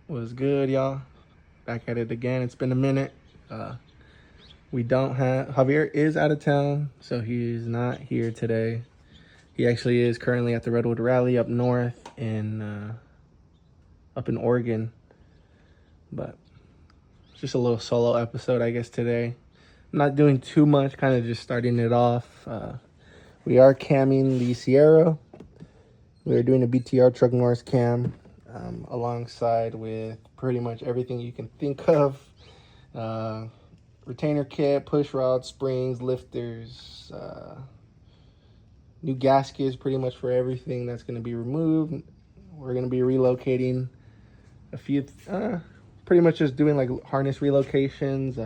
Was good, y'all? Back at it again. It's been a minute. We don't have Javier is out of town, so he's not here today. He actually is currently at the Redwood Rally up north up in Oregon. But it's just a little solo episode, I guess, today. I'm not doing too much, kind of just starting it off. We are camming the Sierra. We're doing a BTR truck Norris cam. Alongside with pretty much everything you can think of. Retainer kit, push rods, springs, lifters, new gaskets pretty much for everything that's going to be removed. We're going to be relocating a few, pretty much just doing like harness relocations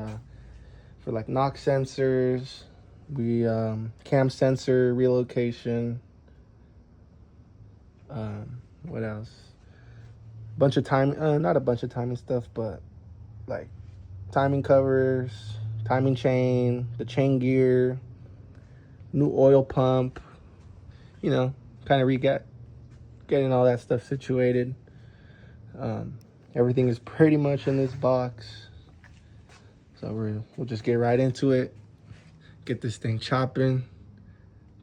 for like knock sensors, cam sensor relocation. What else? Bunch of time, not a bunch of timing stuff, but like timing covers, timing chain, the chain gear, new oil pump, you know, kind of getting all that stuff situated. Everything is pretty much in this box, so we'll just get right into it, get this thing chopping,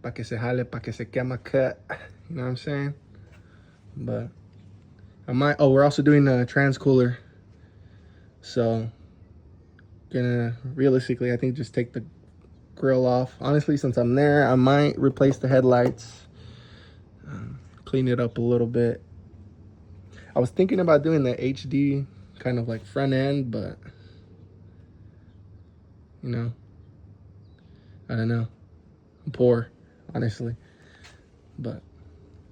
pa que se jale, pa que se quema cut, you know what I'm saying? But we're also doing a trans cooler. So, gonna realistically, I think just take the grill off. Honestly, since I'm there, I might replace the headlights, clean it up a little bit. I was thinking about doing the HD kind of like front end, but you know, I don't know. I'm poor, honestly. But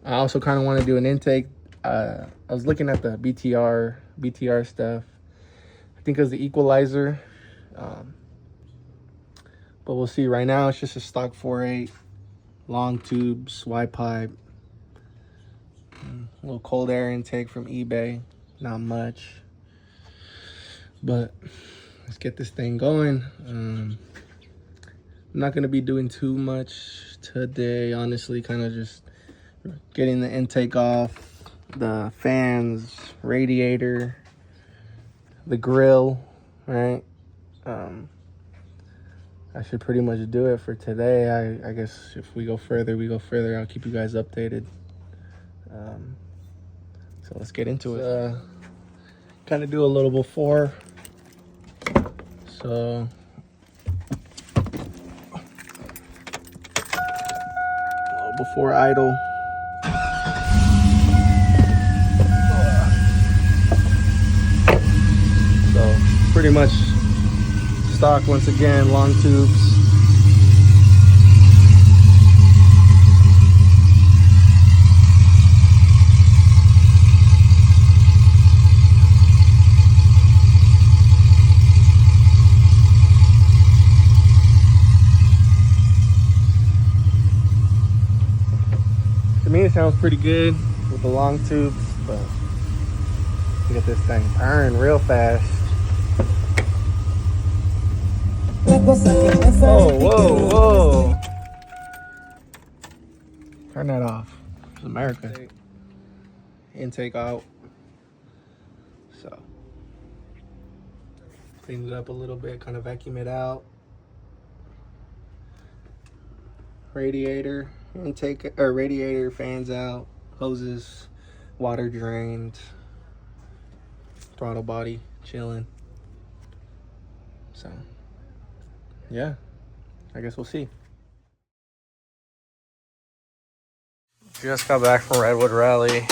I also kind of want to do an intake. I was looking at the BTR stuff. I think it was the equalizer. But we'll see. Right now, it's just a stock 4.8, long tubes, Y pipe, a little cold air intake from eBay. Not much. But let's get this thing going. I'm not going to be doing too much today, honestly. Kind of just getting the intake off. The fans, radiator, the grill, right? I should pretty much do it for today. I guess if we go further, we go further. I'll keep you guys updated. So let's get into it. Kind of do a little before. So a little before idle. Pretty much stock once again, long tubes. To me, it sounds pretty good with the long tubes, but get this thing burn real fast. Whoa. Turn that off. It's America. Intake out. So, clean it up a little bit, kind of vacuum it out. Radiator, intake, or radiator, fans out, hoses, water drained, throttle body chilling. So, yeah, I guess we'll see. Just got back from Redwood Rally.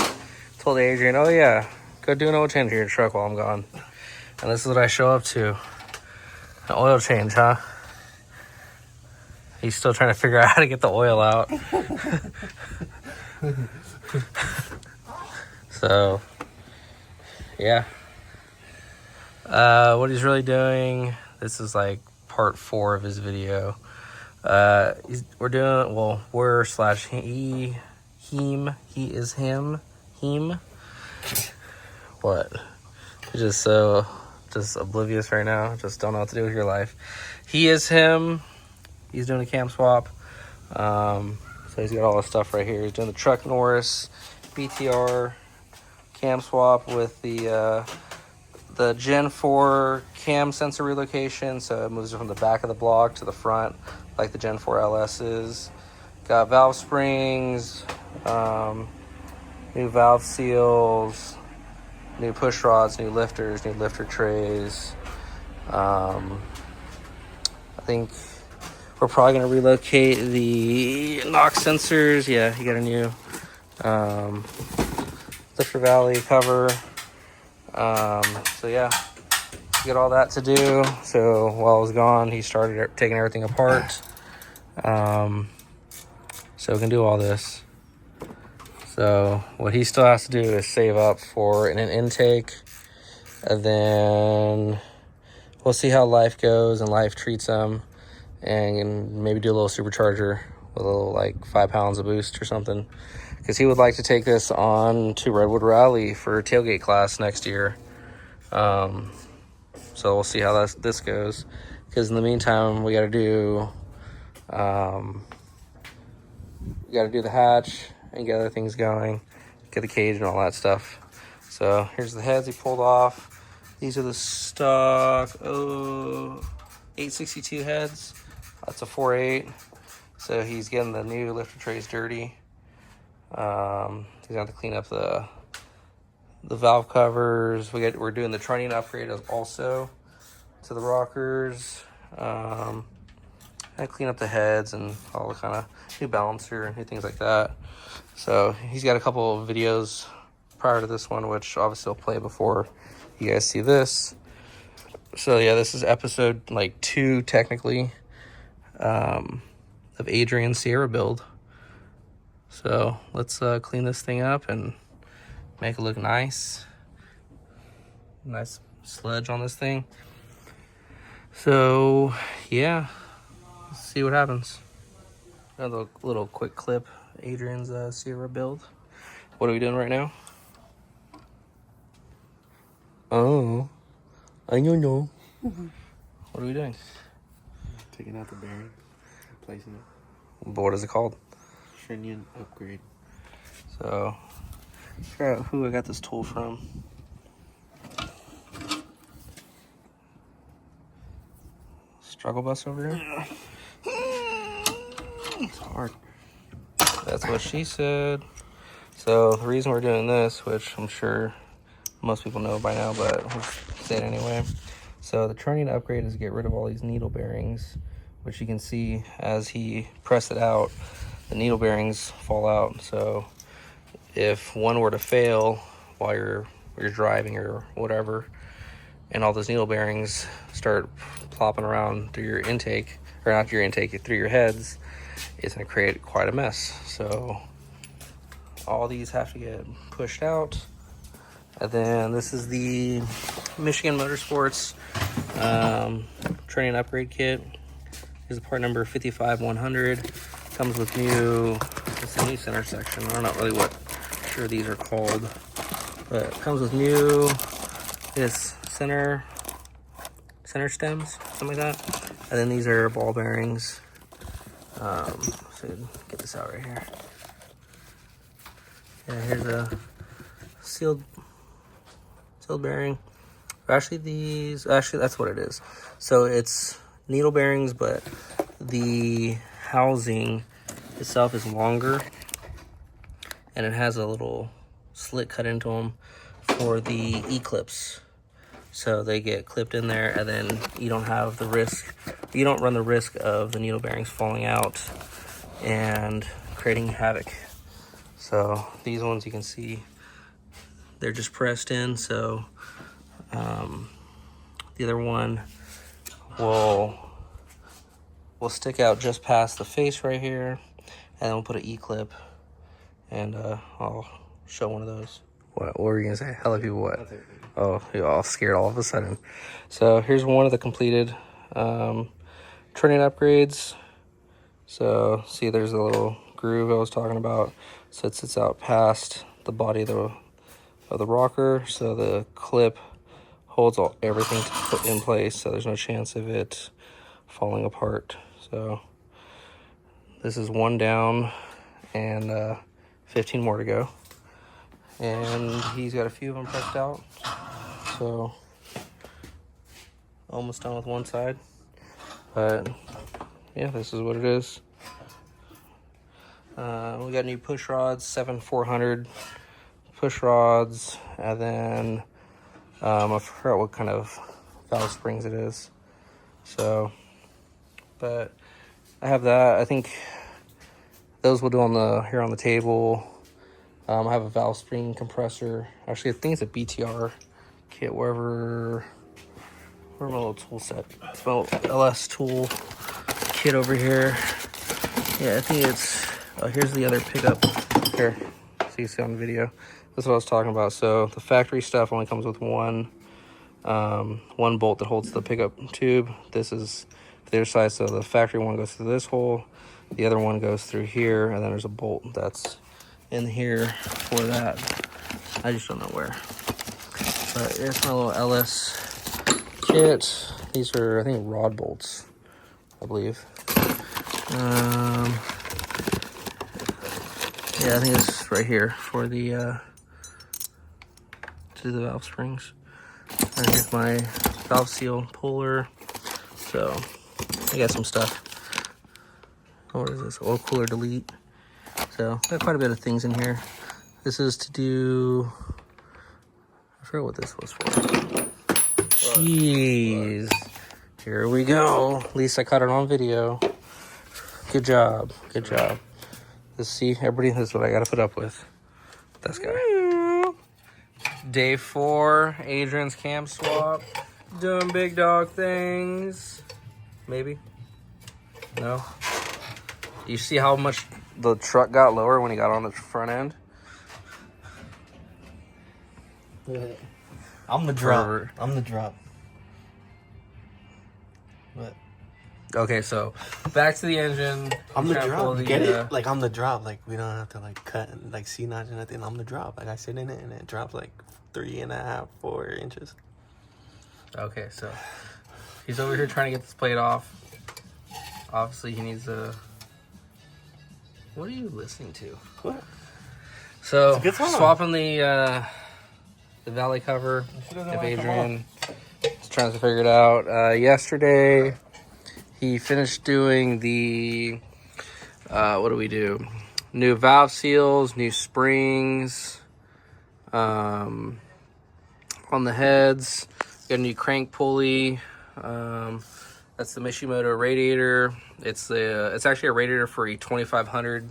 Told Adrian, oh yeah, go do an oil change in your truck while I'm gone. And this is what I show up to. An oil change, huh? He's still trying to figure out how to get the oil out. So, yeah. What he's really doing, this is like part 4 of his video. We're doing, well, we're slash he is him. What? You're just oblivious right now. Just don't know what to do with your life. He is him. He's doing a cam swap. So he's got all the stuff right here. He's doing the truck Norris, BTR, cam swap with the Gen 4 cam sensor relocation, so it moves it from the back of the block to the front, like the Gen 4 LS is. Got valve springs, new valve seals, new push rods, new lifters, new lifter trays. I think we're probably going to relocate the knock sensors. Yeah, you got a new lifter valley cover. So yeah, get all that to do. So while I was gone, he started taking everything apart. So we can do all this. So what he still has to do is save up for an intake, and then we'll see how life goes and life treats him, and maybe do a little supercharger with a little like 5 pounds of boost or something, because he would like to take this on to Redwood Rally for tailgate class next year. So we'll see how this goes, because in the meantime we got to do the hatch and get other things going, get the cage and all that stuff. So here's the heads he pulled off. These are the stock 862 heads. That's a 4.8. So he's getting the new lifter trays dirty. He's gonna have to clean up the valve covers. We're doing the trunnion upgrade also to the rockers. And clean up the heads and all the kind of new balancer and new things like that. So he's got a couple of videos prior to this one, which obviously will play before you guys see this. So yeah, this is episode like 2 technically of Adrian's Sierra build. So let's clean this thing up and make it look nice. Nice sledge on this thing. So yeah, let's see what happens. Another little quick clip, Adrian's Sierra build. What are we doing right now? Oh, I don't know. What are we doing? Taking out the bearing, replacing it. But what is it called? Trunnion upgrade. So, figure out who I got this tool from. Struggle bus over here? It's hard. That's what she said. So the reason we're doing this, which I'm sure most people know by now, but we'll say it anyway. So the trunnion upgrade is to get rid of all these needle bearings, which you can see as he pressed it out, the needle bearings fall out. So if one were to fail while you're driving or whatever, and all those needle bearings start plopping around through your intake, or not your intake, through your heads, it's going to create quite a mess. So all these have to get pushed out. And then this is the Michigan Motorsports trunnion upgrade kit. Here's the part number 55100. Comes with new, it's a new center section. I'm not really sure these are called, but it comes with new center stems, something like that. And then these are ball bearings. So get this out right here. Yeah, here's a sealed bearing. Actually, that's what it is. So it's needle bearings, but the housing itself is longer, and it has a little slit cut into them for the E-clips. So they get clipped in there, and then you don't run the risk of the needle bearings falling out and creating havoc. So these ones, you can see they're just pressed in. So the other one will stick out just past the face right here, and then we'll put an E-clip, and I'll show one of those. What were you gonna say? Hella people what? Oh, you're all scared all of a sudden. So here's one of the completed trunnion upgrades. So see, there's a little groove I was talking about. So it sits out past the body of the rocker. So the clip holds everything to put in place. So there's no chance of it falling apart. So this is one down and 15 more to go. and he's got a few of them pressed out. So almost done with one side, but yeah, this is what it is. We got new push rods, 7/400 push rods, and then I forgot what kind of valve springs it is. So, but I have that. I think those will do on the table. I have a valve spring compressor. Actually, I think it's a BTR kit. Where's my little tool set? It's my little LS tool kit over here. Yeah, I think it's. Oh, here's the other pickup. Here, so you see on the video. That's what I was talking about. So the factory stuff only comes with one bolt that holds the pickup tube. This is the other side. So the factory one goes through this hole. The other one goes through here, and then there's a bolt that's in here for that. I just don't know where. But here's my little LS kit. These are, I think, rod bolts, I believe. Yeah, I think it's right here for the to the valve springs. And here's my valve seal puller. So I got some stuff. What is this? Oil cooler delete. So got quite a bit of things in here. This is to do. I forgot what this was for. Jeez. Here we go. At least I caught it on video. Good job. Good job. Let's see, everybody, this is what I gotta put up with. This guy. Day 4, Adrian's cam swap. Doing big dog things. Maybe? No? You see how much the truck got lower when he got on the front end? I'm the drop. I'm the drop. What? Okay, so back to the engine. I'm the drop. Get it? Like, I'm the drop. Like, we don't have to like cut and like C-notch or nothing. I'm the drop. Like, I sit in it and it drops like 3.5, 4 inches. Okay, so he's over here trying to get this plate off. Obviously, he needs a. What are you listening to? What? So swapping the valley cover. If Adrian is trying to figure it out. Yesterday, he finished doing the. What do we do? New valve seals, new springs. On the heads, got a new crank pulley. That's the Mishimoto radiator. It's actually a radiator for a 2500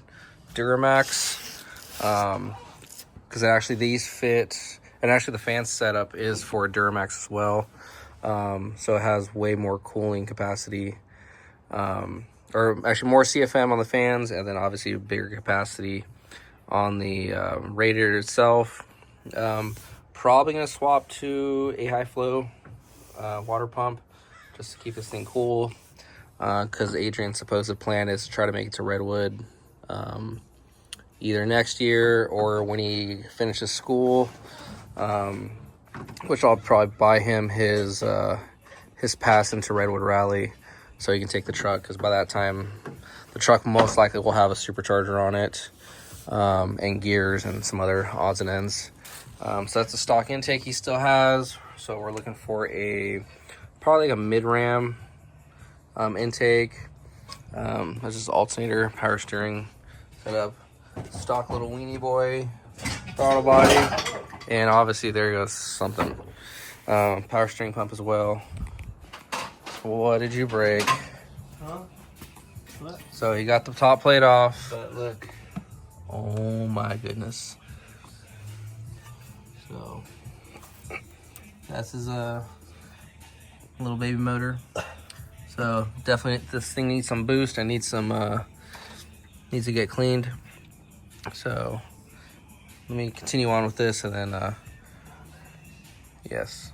Duramax. Because actually these fit, and actually the fan setup is for a Duramax as well. So it has way more cooling capacity. Or actually more CFM on the fans, and then obviously a bigger capacity on the radiator itself. Probably gonna swap to a high flow water pump just to keep this thing cool, because Adrian's supposed plan is to try to make it to Redwood either next year or when he finishes school, which I'll probably buy him his pass into Redwood Rally so he can take the truck, because by that time the truck most likely will have a supercharger on it, and gears and some other odds and ends. So that's the stock intake he still has. So we're looking for probably like a mid-ram intake. That's just alternator, power steering setup, stock little weenie boy throttle body, and obviously there goes something. Power steering pump as well. What did you break? Huh? What? So he got the top plate off. But look. Oh my goodness. So that's his little baby motor. So definitely this thing needs some boost and needs to get cleaned. So let me continue on with this, and then yes.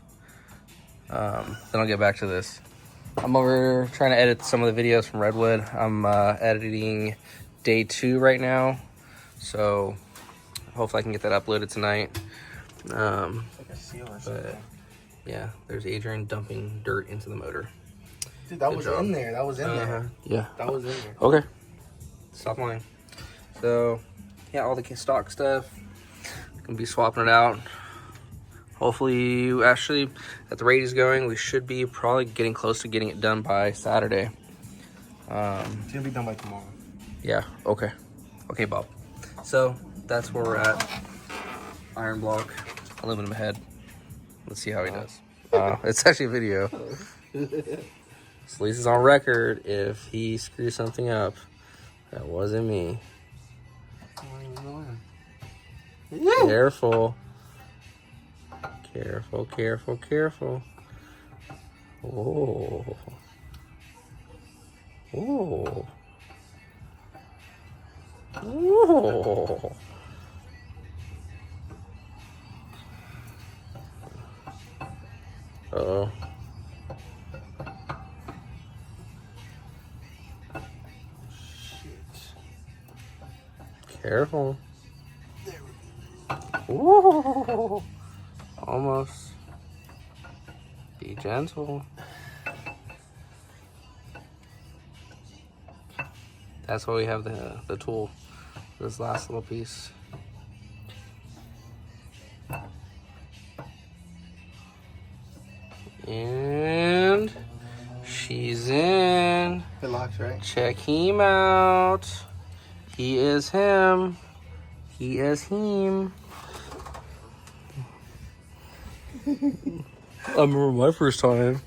Then I'll get back to this. I'm over trying to edit some of the videos from Redwood. I'm editing day 2 right now, so hopefully I can get that uploaded tonight. Like a seal or something. But yeah, there's Adrian dumping dirt into the motor. Dude, that Good was job. in there. That was in there. Yeah. That was in there. Okay. Stop lying. So yeah, all the stock stuff. Gonna be swapping it out. Hopefully, actually, at the rate he's going, we should be probably getting close to getting it done by Saturday. It's gonna be done by tomorrow. Yeah, okay. Okay, Bob. So, that's where we're at. Iron block, aluminum head. Let's see how he does. It's actually a video. So at least it's on record. If he screws something up, that wasn't me. Careful. Careful, careful, careful. Oh. Oh. Oh. Uh-oh. Careful. Ooh. Almost. Be gentle. That's why we have the tool. This last little piece. And she's in. It locks, right? Check him out. He is him. He is him. I remember my first time.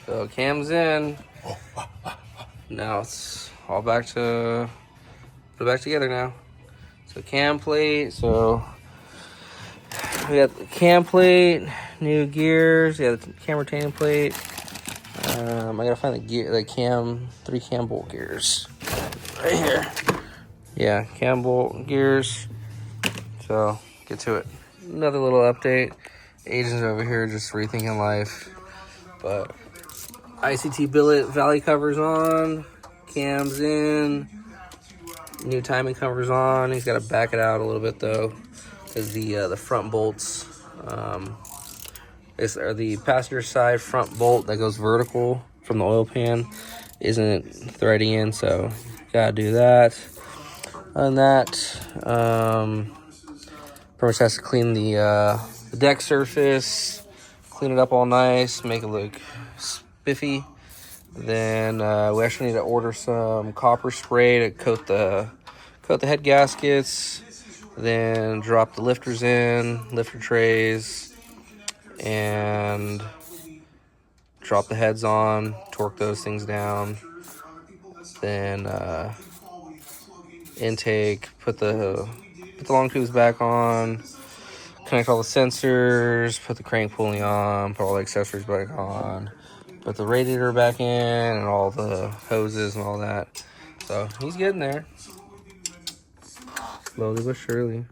So Cam's in. Now it's all back to put it back together now. So cam plate. So we got the cam plate, new gears. Yeah, the cam retaining plate. I gotta find the cam 3 cam bolt gears right here. Yeah, cam bolt gears. So get to it. Another little update. Adrian's over here just rethinking life. But ICT billet valley covers on, cams in, new timing covers on. He's got to back it out a little bit though, because the front bolts, are the passenger side front bolt that goes vertical from the oil pan isn't threading in, so gotta do that. On that, pretty much has to clean the deck surface, clean it up all nice, make it look spiffy. Then we actually need to order some copper spray to coat the head gaskets. Then drop the lifters in, lifter trays, and drop the heads on, torque those things down. Then intake, put the long tubes back on, connect all the sensors, put the crank pulley on, put all the accessories back on, put the radiator back in, and all the hoses and all that. So he's getting there. Slowly but surely.